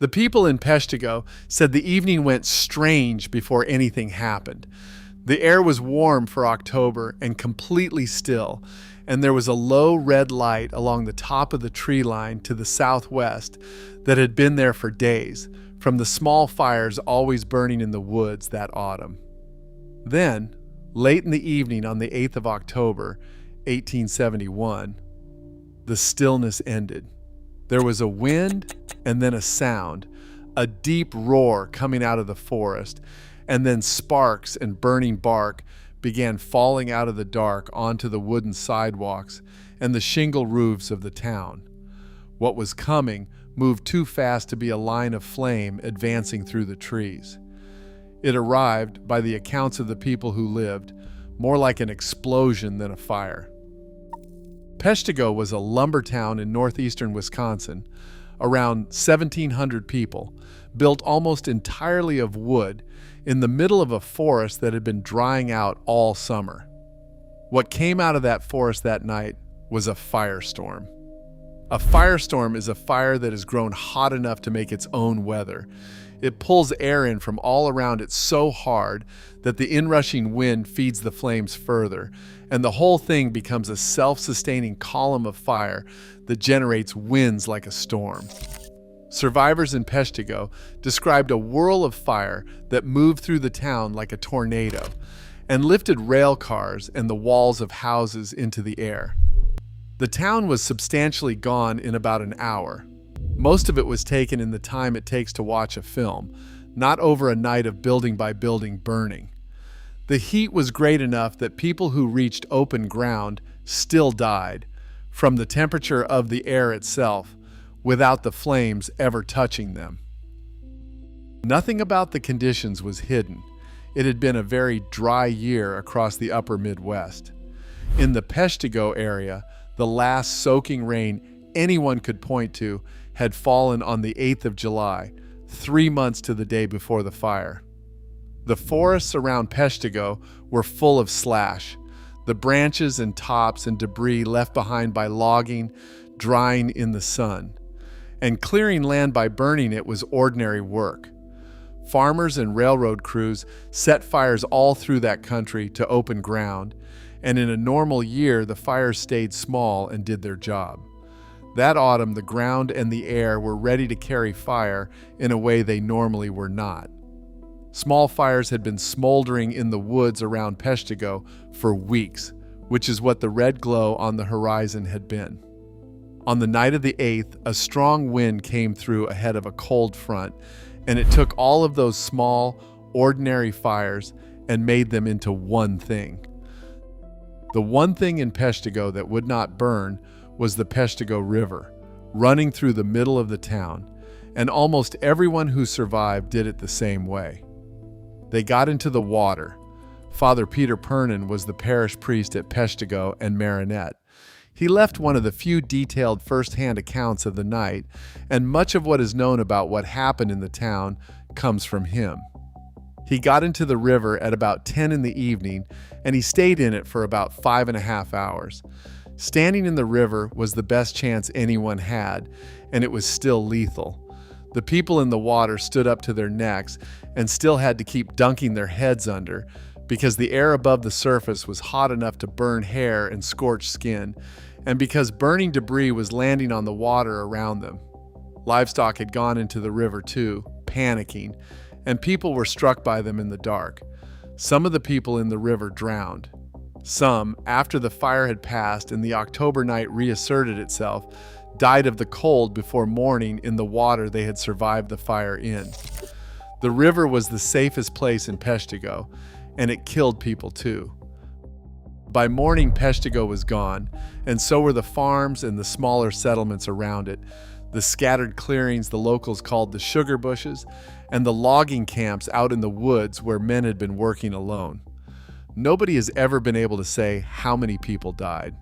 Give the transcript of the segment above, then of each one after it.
The people in Peshtigo said the evening went strange before anything happened. The air was warm for October and completely still, and there was a low red light along the top of the tree line to the southwest that had been there for days, from the small fires always burning in the woods that autumn. Then, late in the evening on the 8th of October, 1871, the stillness ended. There was a wind and then a sound, a deep roar coming out of the forest, and then sparks and burning bark began falling out of the dark onto the wooden sidewalks and the shingle roofs of the town. What was coming moved too fast to be a line of flame advancing through the trees. It arrived, by the accounts of the people who lived, more like an explosion than a fire. Peshtigo was a lumber town in northeastern Wisconsin, around 1,700 people, built almost entirely of wood, in the middle of a forest that had been drying out all summer. What came out of that forest that night was a firestorm. A firestorm is a fire that has grown hot enough to make its own weather. It pulls air in from all around it so hard that the inrushing wind feeds the flames further, and the whole thing becomes a self-sustaining column of fire that generates winds like a storm. Survivors in Peshtigo described a whirl of fire that moved through the town like a tornado and lifted railcars and the walls of houses into the air. The town was substantially gone in about an hour. Most of it was taken in the time it takes to watch a film, not over a night of building by building burning. The heat was great enough that people who reached open ground still died from the temperature of the air itself, without the flames ever touching them. Nothing about the conditions was hidden. It had been a very dry year across the upper Midwest. In the Peshtigo area, the last soaking rain anyone could point to had fallen on the 8th of July, 3 months to the day before the fire. The forests around Peshtigo were full of slash, the branches and tops and debris left behind by logging, drying in the sun. And clearing land by burning it was ordinary work. Farmers and railroad crews set fires all through that country to open ground, and in a normal year the fires stayed small and did their job. That autumn the ground and the air were ready to carry fire in a way they normally were not. Small fires had been smoldering in the woods around Peshtigo for weeks, which is what the red glow on the horizon had been. On the night of the 8th, a strong wind came through ahead of a cold front, and it took all of those small, ordinary fires and made them into one thing. The one thing in Peshtigo that would not burn was the Peshtigo River, running through the middle of the town, and almost everyone who survived did it the same way. They got into the water. Father Peter Pernin was the parish priest at Peshtigo and Marinette. He left one of the few detailed first-hand accounts of the night, and much of what is known about what happened in the town comes from him. He got into the river at about 10 in the evening, and he stayed in it for about 5.5 hours. Standing in the river was the best chance anyone had, and it was still lethal. The people in the water stood up to their necks and still had to keep dunking their heads under, because the air above the surface was hot enough to burn hair and scorch skin, and because burning debris was landing on the water around them. Livestock had gone into the river too, panicking, and people were struck by them in the dark. Some of the people in the river drowned. Some, after the fire had passed and the October night reasserted itself, died of the cold before morning in the water they had survived the fire in. The river was the safest place in Peshtigo, and it killed people too. By morning, Peshtigo was gone, and so were the farms and the smaller settlements around it, the scattered clearings the locals called the sugar bushes, and the logging camps out in the woods where men had been working alone. Nobody has ever been able to say how many people died.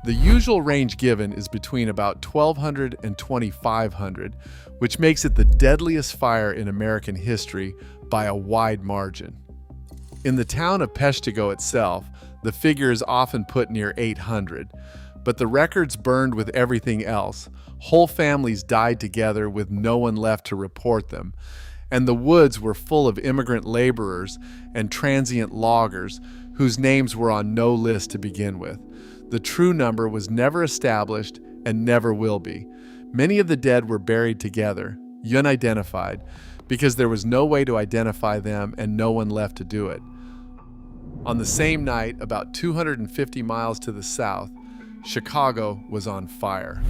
The usual range given is between about 1,200 and 2,500, which makes it the deadliest fire in American history by a wide margin. In the town of Peshtigo itself, the figure is often put near 800, but the records burned with everything else, Whole families died together with no one left to report them. And the woods were full of immigrant laborers and transient loggers whose names were on no list to begin with. The true number was never established and never will be. Many of the dead were buried together, unidentified, because there was no way to identify them and no one left to do it. On the same night, about 250 miles to the south, Chicago was on fire.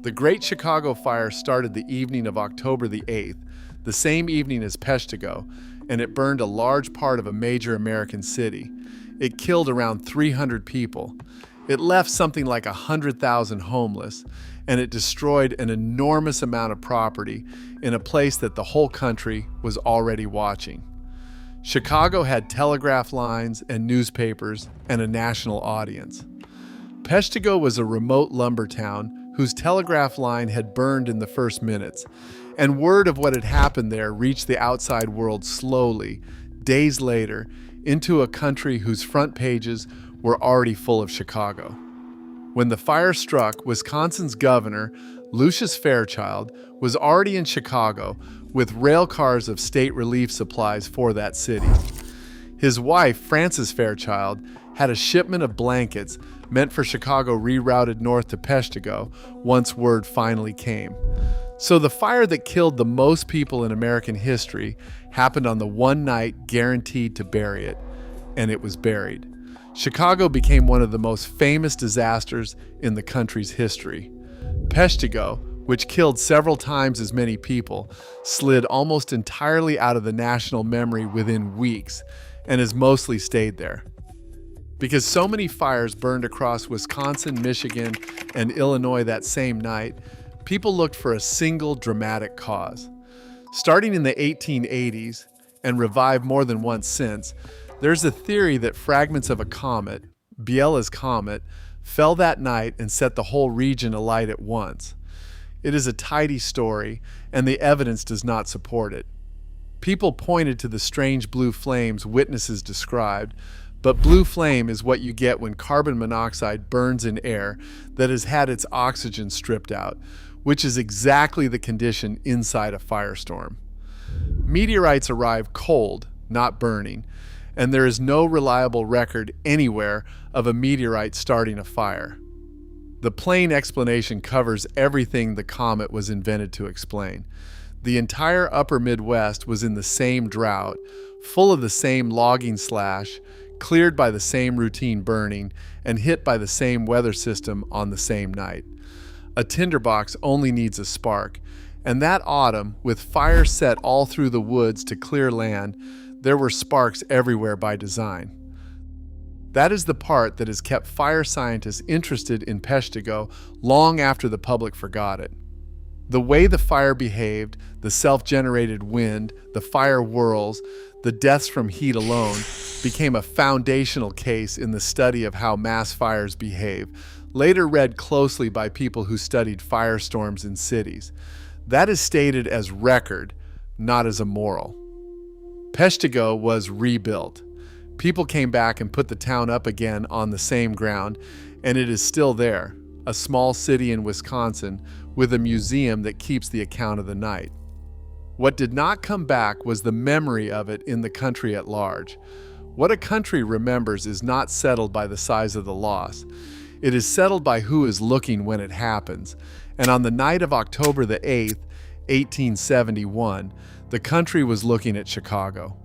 The Great Chicago Fire started the evening of October the 8th, the same evening as Peshtigo, and it burned a large part of a major American city. It killed around 300 people. It left something like 100,000 homeless, and it destroyed an enormous amount of property in a place that the whole country was already watching. Chicago had telegraph lines and newspapers and a national audience. Peshtigo was a remote lumber town whose telegraph line had burned in the first minutes, and word of what had happened there reached the outside world slowly, days later, into a country whose front pages were already full of Chicago. When the fire struck, Wisconsin's governor, Lucius Fairchild, was already in Chicago with railcars of state relief supplies for that city. His wife, Frances Fairchild, had a shipment of blankets meant for Chicago rerouted north to Peshtigo once word finally came. So the fire that killed the most people in American history happened on the one night guaranteed to bury it, and it was buried. Chicago became one of the most famous disasters in the country's history. Peshtigo, which killed several times as many people, slid almost entirely out of the national memory within weeks and has mostly stayed there. Because so many fires burned across Wisconsin, Michigan, and Illinois that same night, people looked for a single dramatic cause. Starting in the 1880s, and revived more than once since, there's a theory that fragments of a comet, Biela's comet, fell that night and set the whole region alight at once. It is a tidy story, and the evidence does not support it. People pointed to the strange blue flames witnesses described, but blue flame is what you get when carbon monoxide burns in air that has had its oxygen stripped out, which is exactly the condition inside a firestorm. Meteorites arrive cold, not burning, and there is no reliable record anywhere of a meteorite starting a fire. The plain explanation covers everything the comet was invented to explain. The entire upper Midwest was in the same drought, full of the same logging slash, cleared by the same routine burning, and hit by the same weather system on the same night. A tinderbox only needs a spark, and that autumn, with fire set all through the woods to clear land, there were sparks everywhere by design. That is the part that has kept fire scientists interested in Peshtigo long after the public forgot it. The way the fire behaved, the self-generated wind, the fire whirls, the deaths from heat alone, became a foundational case in the study of how mass fires behave, later read closely by people who studied firestorms in cities. That is stated as record, not as a moral. Peshtigo was rebuilt. People came back and put the town up again on the same ground, and it is still there, a small city in Wisconsin with a museum that keeps the account of the night. What did not come back was the memory of it in the country at large. What a country remembers is not settled by the size of the loss. It is settled by who is looking when it happens. And on the night of October the 8th, 1871, the country was looking at Chicago.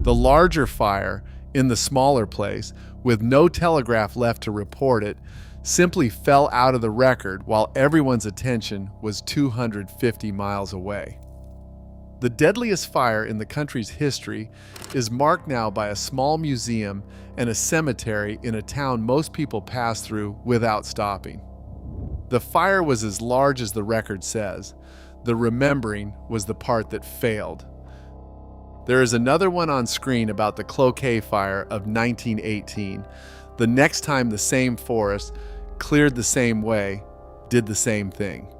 The larger fire, in the smaller place, with no telegraph left to report it, simply fell out of the record while everyone's attention was 250 miles away. The deadliest fire in the country's history is marked now by a small museum and a cemetery in a town most people pass through without stopping. The fire was as large as the record says. The remembering was the part that failed. There is another one on screen about the Cloquet Fire of 1918, the next time the same forest, cleared the same way, did the same thing.